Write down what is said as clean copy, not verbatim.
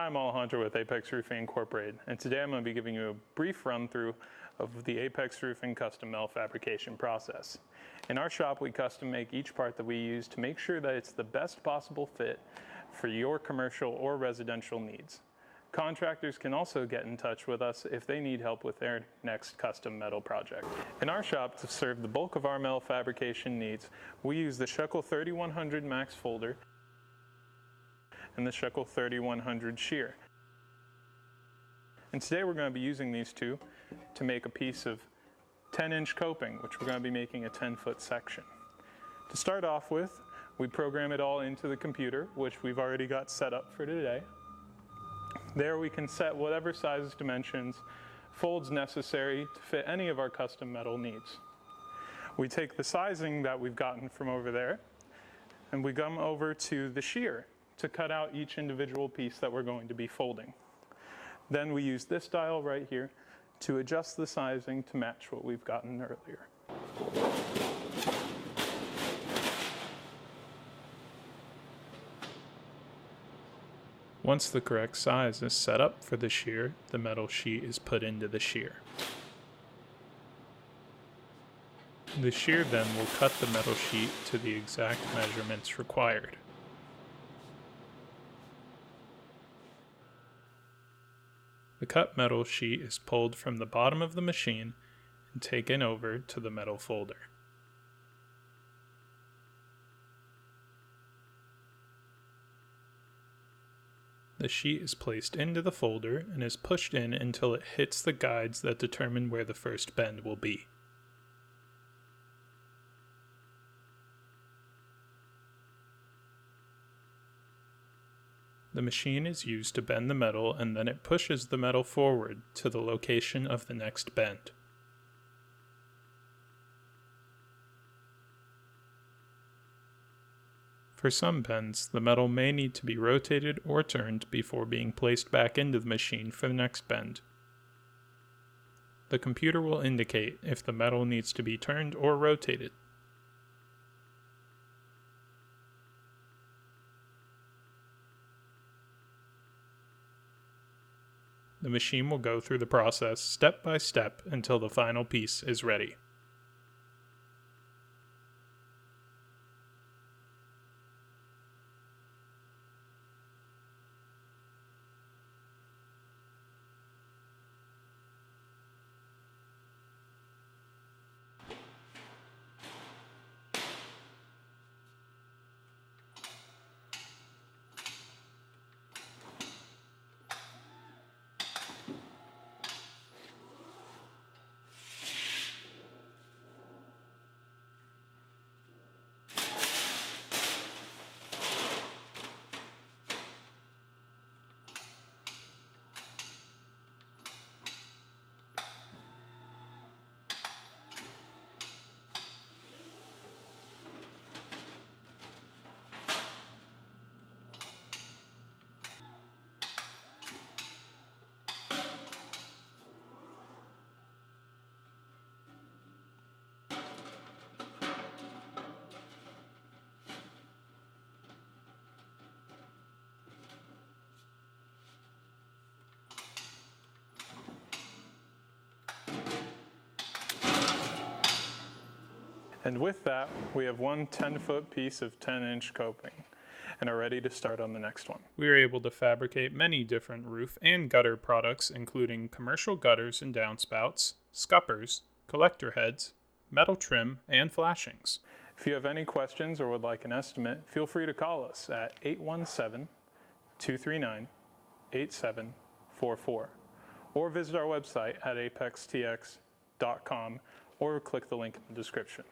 Hi, I'm All Hunter with Apex Roofing Incorporated, and today I'm going to be giving you a brief run-through of the Apex Roofing custom metal fabrication process. In our shop, we custom make each part that we use to make sure that it's the best possible fit for your commercial or residential needs. Contractors can also get in touch with us if they need help with their next custom metal project. In our shop, to serve the bulk of our metal fabrication needs, we use the Shekel 3100 Max folder and the Shekel 3100 shear. And today we're going to be using these two to make a piece of 10-inch coping, which we're going to be making a 10-foot section. To start off with, we program it all into the computer, which we've already got set up for today. There we can set whatever size, dimensions, folds necessary to fit any of our custom metal needs. We take the sizing that we've gotten from over there and we come over to the shear to cut out each individual piece that we're going to be folding. Then we use this dial right here to adjust the sizing to match what we've gotten earlier. Once the correct size is set up for the shear, the metal sheet is put into the shear. The shear then will cut the metal sheet to the exact measurements required. The cut metal sheet is pulled from the bottom of the machine and taken over to the metal folder. The sheet is placed into the folder and is pushed in until it hits the guides that determine where the first bend will be. The machine is used to bend the metal, and then it pushes the metal forward to the location of the next bend. For some bends, the metal may need to be rotated or turned before being placed back into the machine for the next bend. The computer will indicate if the metal needs to be turned or rotated. The machine will go through the process step by step until the final piece is ready. And with that, we have one 10-foot piece of 10-inch coping and are ready to start on the next one. We are able to fabricate many different roof and gutter products, including commercial gutters and downspouts, scuppers, collector heads, metal trim, and flashings. If you have any questions or would like an estimate, feel free to call us at 817-239-8744 or visit our website at apextx.com or click the link in the description.